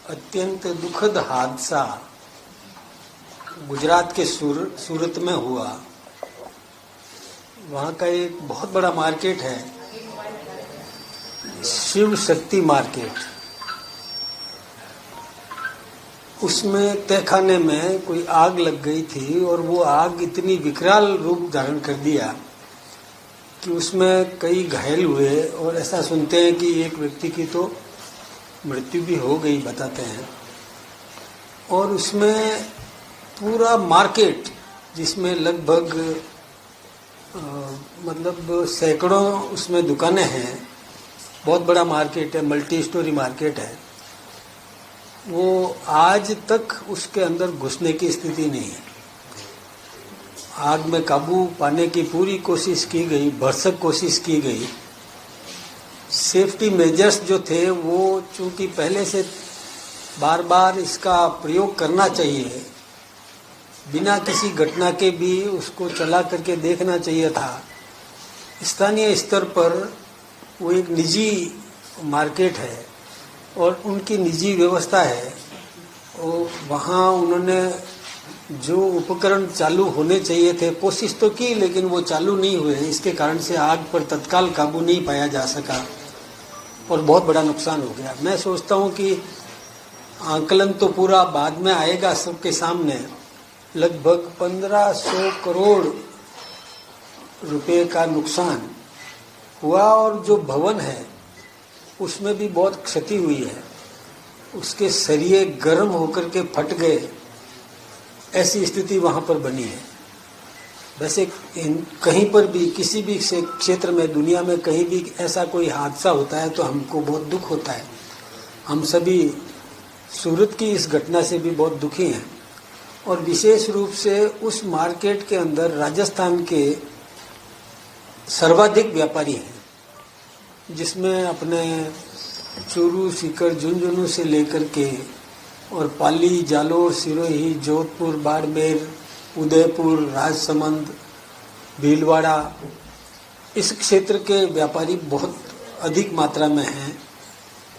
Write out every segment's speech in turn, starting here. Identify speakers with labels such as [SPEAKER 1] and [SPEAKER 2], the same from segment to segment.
[SPEAKER 1] अत्यंत दुखद हादसा गुजरात के सूरत में हुआ। वहाँ का एक बहुत बड़ा मार्केट है, शिव शक्ति मार्केट। उसमें तहखाने में कोई आग लग गई थी और वो आग इतनी विकराल रूप धारण कर दिया कि उसमें कई घायल हुए और ऐसा सुनते हैं कि एक व्यक्ति की तो मृत्यु भी हो गई, बताते हैं। और उसमें पूरा मार्केट, जिसमें लगभग मतलब सैकड़ों उसमें दुकानें हैं, बहुत बड़ा मार्केट है, मल्टी स्टोरी मार्केट है, वो आज तक उसके अंदर घुसने की स्थिति नहीं है। आग में काबू पाने की पूरी कोशिश की गई, भरसक कोशिश की गई। सेफ्टी मेजर्स जो थे वो चूंकि पहले से बार बार इसका प्रयोग करना चाहिए, बिना किसी घटना के भी उसको चला करके देखना चाहिए था। स्थानीय स्तर पर वो एक निजी मार्केट है और उनकी निजी व्यवस्था है, और वहाँ उन्होंने जो उपकरण चालू होने चाहिए थे कोशिश तो की, लेकिन वो चालू नहीं हुए। इसके कारण से आग पर तत्काल काबू नहीं पाया जा सका और बहुत बड़ा नुकसान हो गया। मैं सोचता हूँ कि आकलन तो पूरा बाद में आएगा सबके सामने। लगभग 1500 करोड़ रुपए का नुकसान हुआ और जो भवन है उसमें भी बहुत क्षति हुई है। उसके सरिये गर्म होकर के फट गए, ऐसी स्थिति वहां पर बनी है। वैसे कहीं पर भी किसी भी क्षेत्र में, दुनिया में कहीं भी ऐसा कोई हादसा होता है तो हमको बहुत दुख होता है। हम सभी सूरत की इस घटना से भी बहुत दुखी हैं, और विशेष रूप से उस मार्केट के अंदर राजस्थान के सर्वाधिक व्यापारी हैं, जिसमें अपने चूरू, सीकर, झुंझुनू से लेकर के और पाली, जालोर, सिरोही, जोधपुर, बाड़मेर, उदयपुर, राजसमंद, भीलवाड़ा, इस क्षेत्र के व्यापारी बहुत अधिक मात्रा में हैं।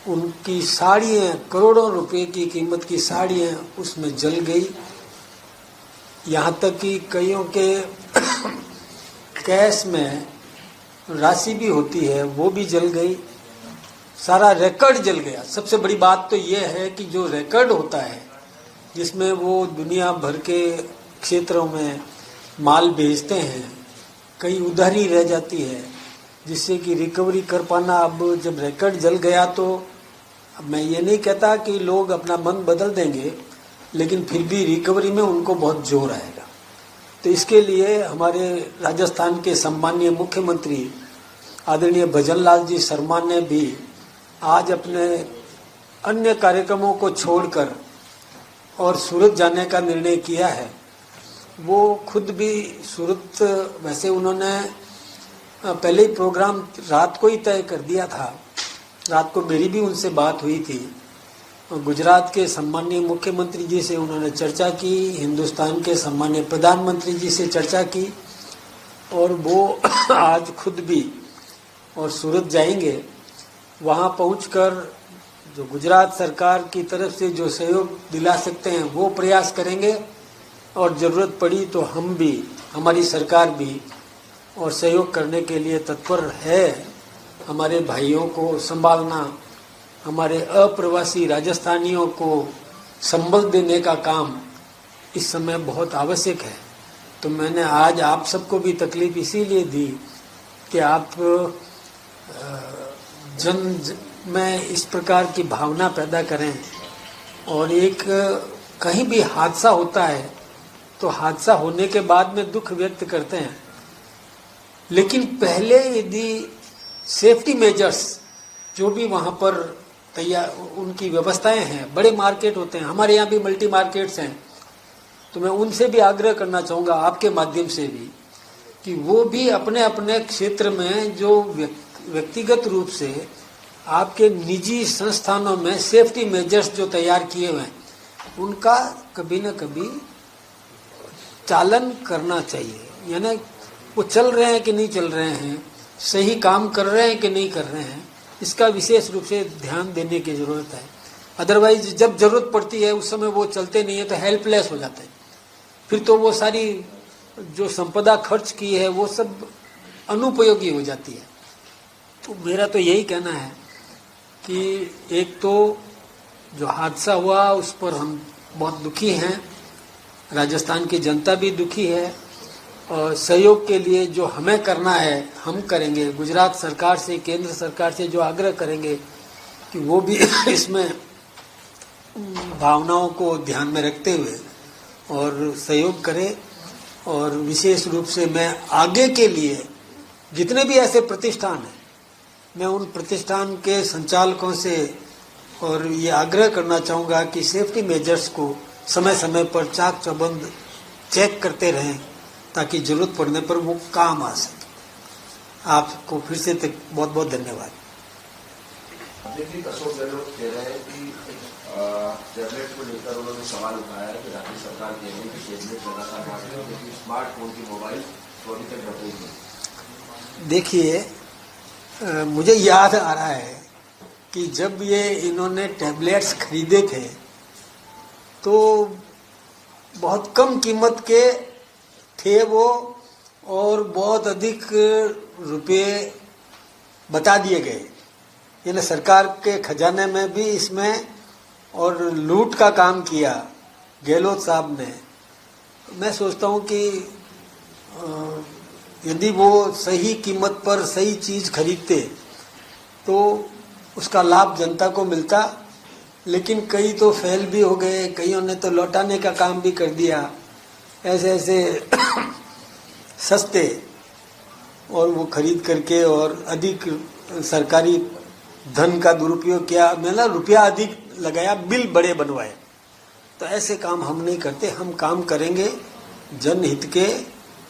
[SPEAKER 1] उनकी साड़ियाँ, करोड़ों रुपए की कीमत की साड़ियाँ उसमें जल गई। यहाँ तक कि कईयों के कैश में राशि भी होती है वो भी जल गई। सारा रिकॉर्ड जल गया। सबसे बड़ी बात तो ये है कि जो रिकॉर्ड होता है, जिसमें वो दुनिया भर के क्षेत्रों में माल भेजते हैं, कई उधारी रह जाती है, जिससे कि रिकवरी कर पाना, अब जब रिकॉर्ड जल गया तो अब मैं ये नहीं कहता कि लोग अपना मन बदल देंगे, लेकिन फिर भी रिकवरी में उनको बहुत जोर आएगा। तो इसके लिए हमारे राजस्थान के सम्मानीय मुख्यमंत्री आदरणीय भजन लाल जी शर्मा ने भी आज अपने अन्य कार्यक्रमों को छोड़कर और सूरत जाने का निर्णय किया है। वो खुद भी सूरत, वैसे उन्होंने पहले ही प्रोग्राम रात को ही तय कर दिया था। रात को मेरी भी उनसे बात हुई थी। गुजरात के सम्मानीय मुख्यमंत्री जी से उन्होंने चर्चा की, हिंदुस्तान के सम्मानीय प्रधानमंत्री जी से चर्चा की, और वो आज खुद भी और सूरत जाएंगे। वहाँ पहुंचकर जो गुजरात सरकार की तरफ से जो सहयोग दिला सकते हैं वो प्रयास करेंगे, और ज़रूरत पड़ी तो हम भी, हमारी सरकार भी और सहयोग करने के लिए तत्पर है। हमारे भाइयों को संभालना, हमारे अप्रवासी राजस्थानियों को संबल देने का काम इस समय बहुत आवश्यक है। तो मैंने आज आप सबको भी तकलीफ इसीलिए दी कि आप जन में इस प्रकार की भावना पैदा करें। और एक कहीं भी हादसा होता है तो हादसा होने के बाद में दुख व्यक्त करते हैं, लेकिन पहले यदि सेफ्टी मेजर्स जो भी वहाँ पर तैयार, उनकी व्यवस्थाएं हैं, बड़े मार्केट होते हैं, हमारे यहाँ भी मल्टी मार्केट्स हैं, तो मैं उनसे भी आग्रह करना चाहूँगा आपके माध्यम से भी कि वो भी अपने अपने क्षेत्र में जो व्यक्तिगत रूप से आपके निजी संस्थानों में सेफ्टी मेजर्स जो तैयार किए हुए हैं उनका कभी न कभी चालन करना चाहिए। यानी वो चल रहे हैं कि नहीं चल रहे हैं, सही काम कर रहे हैं कि नहीं कर रहे हैं, इसका विशेष रूप से ध्यान देने की जरूरत है। अदरवाइज जब जरूरत पड़ती है उस समय वो चलते नहीं है तो हेल्पलेस हो जाते हैं। फिर तो वो सारी जो संपदा खर्च की है वो सब अनुपयोगी हो जाती है। तो मेरा तो यही कहना है कि एक तो जो हादसा हुआ उस पर हम बहुत दुखी हैं, राजस्थान की जनता भी दुखी है, और सहयोग के लिए जो हमें करना है हम करेंगे। गुजरात सरकार से, केंद्र सरकार से जो आग्रह करेंगे कि वो भी इसमें भावनाओं को ध्यान में रखते हुए और सहयोग करें। और विशेष रूप से मैं आगे के लिए जितने भी ऐसे प्रतिष्ठान हैं, मैं उन प्रतिष्ठान के संचालकों से और ये आग्रह करना चाहूँगा कि सेफ्टी मेजर्स को समय समय पर चाक चौबंद चेक करते रहें ताकि जरूरत पड़ने पर वो काम आ सके। आपको फिर से बहुत बहुत धन्यवाद।
[SPEAKER 2] देखिए, अशोक गहलोत कह रहे हैं कि टैबलेट को लेकर उन्होंने सवाल उठाया है कि राज्य सरकार कह रही है कि टैबलेट लगातार बांट रही है, लेकिन स्मार्टफोन की मोबाइल तो अभी तक बटोई नहीं।
[SPEAKER 1] देखिए, मुझे याद आ रहा है कि जब ये इन्होंने टैबलेट्स खरीदे थे तो बहुत कम कीमत के थे वो, और बहुत अधिक रुपए बता दिए गए। यानी सरकार के खजाने में भी इसमें और लूट का काम किया गहलोत साहब ने। मैं सोचता हूँ कि यदि वो सही कीमत पर सही चीज़ खरीदते तो उसका लाभ जनता को मिलता, लेकिन कई तो फेल भी हो गए, कईयों ने तो लौटाने का काम भी कर दिया। ऐसे ऐसे सस्ते और वो खरीद करके और अधिक सरकारी धन का दुरुपयोग किया, मतलब रुपया अधिक लगाया, बिल बड़े बनवाए। तो ऐसे काम हम नहीं करते। हम काम करेंगे जनहित के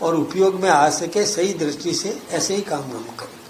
[SPEAKER 1] और उपयोग में आ सके सही दृष्टि से, ऐसे ही काम हम करेंगे।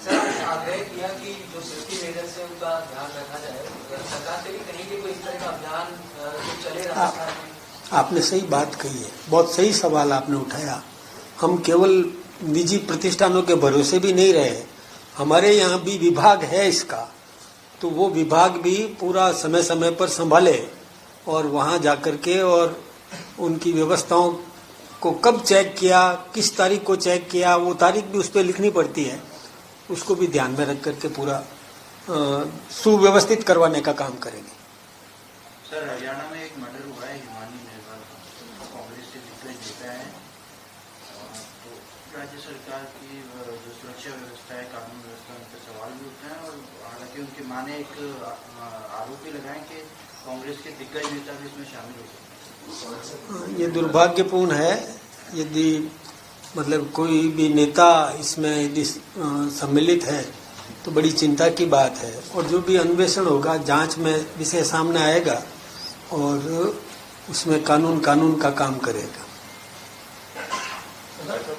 [SPEAKER 3] सर, आग्रह किया कि जो सेफ्टी मेजर्स है उनका ध्यान रखा जाए। सरकार से भी कहेंगे कोई इस तरह का अभियान जो चले राजस्थान में।
[SPEAKER 1] आपने सही बात कही है, बहुत सही सवाल आपने उठाया। हम केवल निजी प्रतिष्ठानों के भरोसे भी नहीं रहे, हमारे यहाँ भी विभाग है इसका, तो वो विभाग भी पूरा समय समय पर संभाले और वहाँ जाकर के और उनकी व्यवस्थाओं को कब चेक किया, किस तारीख को चेक किया, वो तारीख भी उस पर लिखनी पड़ती है, उसको भी ध्यान में रख करके पूरा सुव्यवस्थित करवाने का काम करेंगे।
[SPEAKER 4] सर, हरियाणा में एक मर्डर हुआ है, हिमानी नेहवाल, कांग्रेस से दिग्गज नेता है, तो राज्य सरकार की जो सुरक्षा व्यवस्था है, कानून व्यवस्था, उन पर सवाल भी उठते हैं। और हालांकि उनकी मां ने एक आरोप भी लगाए कि कांग्रेस के दिग्गज नेता भी इसमें शामिल हो सकते हैं।
[SPEAKER 1] ये दुर्भाग्यपूर्ण है यदि मतलब कोई भी नेता इसमें यदि सम्मिलित है तो बड़ी चिंता की बात है। और जो भी अन्वेषण होगा, जांच में विषय सामने आएगा और उसमें कानून का काम करेगा।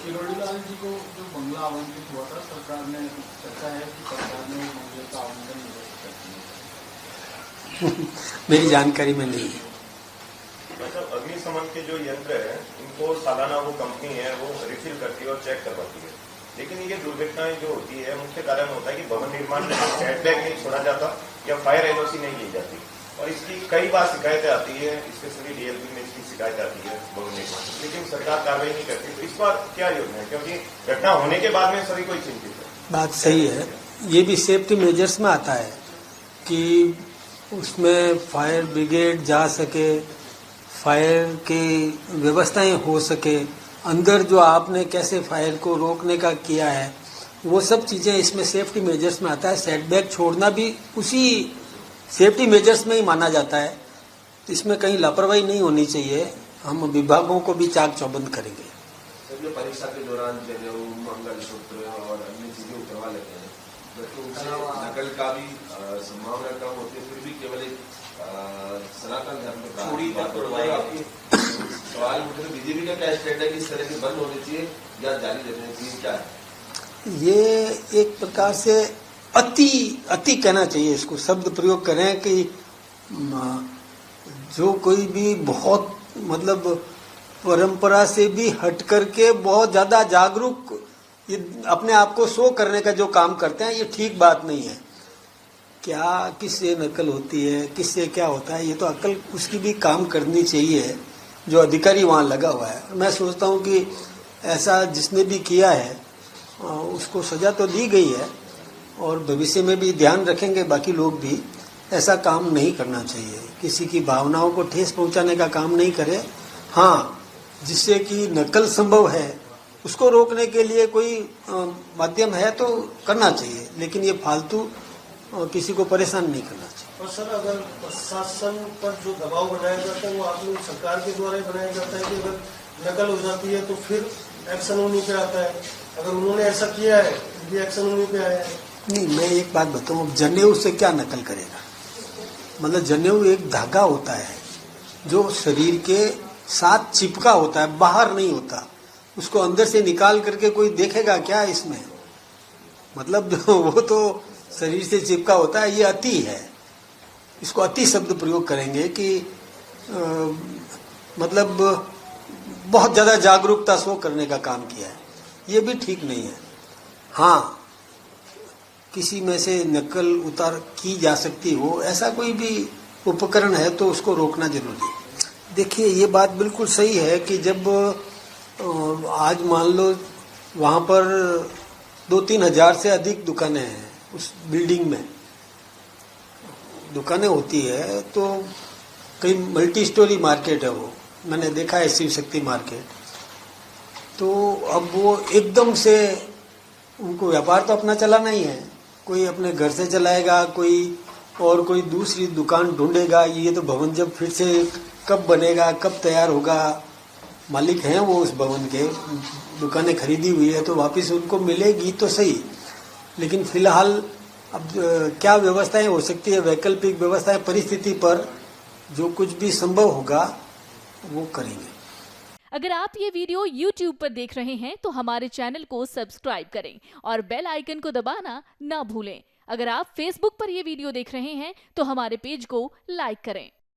[SPEAKER 5] किरोड़ीलाल जी को जो बंगला आवंटित हुआ था, सरकार ने चर्चा है कि सरकार ने वो बंगले का आवंटन नहीं कर।
[SPEAKER 1] मेरी जानकारी में नहीं है।
[SPEAKER 6] मतलब अग्निशमन के जो यंत्र है इनको सालाना वो कंपनी है वो रिफिल करती है और चेक करवाती है, लेकिन ये दुर्घटनाएं जो होती है मुख्य कारण होता है कि भवन निर्माण में सेटबैक नहीं छोड़ा जाता या फायर एनओसी नहीं ली जाती, और इसकी कई बार शिकायतें आती है, स्पेशली डीएलपी में इसकी शिकायत आती है भवन निर्माण, लेकिन सरकार कार्रवाई नहीं करती। तो इस बार क्या योजना है, क्योंकि घटना होने के बाद में सभी कोई चिंतित है।
[SPEAKER 1] बात सही है, ये भी सेफ्टी मेजर्स में आता है कि उसमें फायर ब्रिगेड जा सके, फायर की व्यवस्थाएं हो सके, अंदर जो आपने कैसे फायर को रोकने का किया है वो सब चीज़ें इसमें सेफ्टी मेजर्स में आता है। सेटबैक छोड़ना भी उसी सेफ्टी मेजर्स में ही माना जाता है, तो इसमें कहीं लापरवाही नहीं होनी चाहिए। हम विभागों को भी चाक चौबंद करेंगे।
[SPEAKER 2] परीक्षा के दौरान जनेऊ, मंगलसूत्र और अन्य चीजें उतरवा लेते हैं, जबकि उनसे नकल का भी संभावना कम होती है, फिर भी केवल एक सनातन धर्म सवाल उठे। बीजेपी का क्या स्टैंड है कि इस तरह की बंद होनी चाहिए या जारी रहनी चाहिए, क्या है?
[SPEAKER 1] ये एक प्रकार से अति कहना चाहिए, इसको शब्द प्रयोग करें कि जो कोई भी बहुत मतलब परंपरा से भी हट करके बहुत ज्यादा जागरूक अपने आप को शो करने का जो काम करते हैं, ये ठीक बात नहीं है। क्या किससे नकल होती है, किससे क्या होता है, ये तो अकल उसकी भी काम करनी चाहिए जो अधिकारी वहाँ लगा हुआ है। मैं सोचता हूँ कि ऐसा जिसने भी किया है उसको सजा तो दी गई है और भविष्य में भी ध्यान रखेंगे बाकी लोग भी, ऐसा काम नहीं करना चाहिए। किसी की भावनाओं को ठेस पहुंचाने का काम नहीं करे। हाँ, जिससे कि नकल संभव है उसको रोकने के लिए कोई माध्यम है तो करना चाहिए, लेकिन ये फालतू किसी को परेशान नहीं करना चाहिए।
[SPEAKER 7] और सर, अगर प्रशासन पर जो दबाव बनाया जाता है वो आप लोग सरकार के द्वारा ही बनाया जाता है कि अगर नकल हो जाती है तो फिर एक्शन उन्हीं पे आता है। अगर उन्होंने ऐसा किया है ये एक्शन उन्हीं पे आया है।
[SPEAKER 1] नहीं, मैं एक बात बताऊं, जनेऊ से क्या नकल करेगा? मतलब जनेऊ एक धागा होता है जो शरीर के साथ चिपका होता है, बाहर नहीं होता। उसको अंदर से निकाल करके कोई देखेगा क्या इसमें? मतलब वो तो शरीर से चिपका होता है। ये अति है, इसको अति शब्द प्रयोग करेंगे कि मतलब बहुत ज्यादा जागरूकता सो करने का काम किया है, ये भी ठीक नहीं है। हाँ, किसी में से नकल उतार की जा सकती हो, ऐसा कोई भी उपकरण है तो उसको रोकना जरूरी है। देखिए, ये बात बिल्कुल सही है कि जब आज मान लो वहाँ पर 2-3 हजार से अधिक दुकानें हैं, उस बिल्डिंग में दुकानें होती है तो कई मल्टी स्टोरी मार्केट है, वो मैंने देखा है, शिव शक्ति मार्केट। तो अब वो एकदम से उनको व्यापार तो अपना चलाना ही है, कोई अपने घर से चलाएगा, कोई और कोई दूसरी दुकान ढूंढेगा। ये तो भवन जब फिर से कब बनेगा, कब तैयार होगा, मालिक हैं वो उस भवन के, दुकानें खरीदी हुई है तो वापस उनको मिलेगी तो सही। लेकिन फिलहाल अब क्या व्यवस्थाएं हो सकती है, वैकल्पिक व्यवस्थाएं, परिस्थिति पर जो कुछ भी संभव होगा वो करेंगे।
[SPEAKER 8] अगर आप ये वीडियो YouTube पर देख रहे हैं तो हमारे चैनल को सब्सक्राइब करें और बेल आइकन को दबाना ना भूलें। अगर आप Facebook पर ये वीडियो देख रहे हैं तो हमारे पेज को लाइक करें।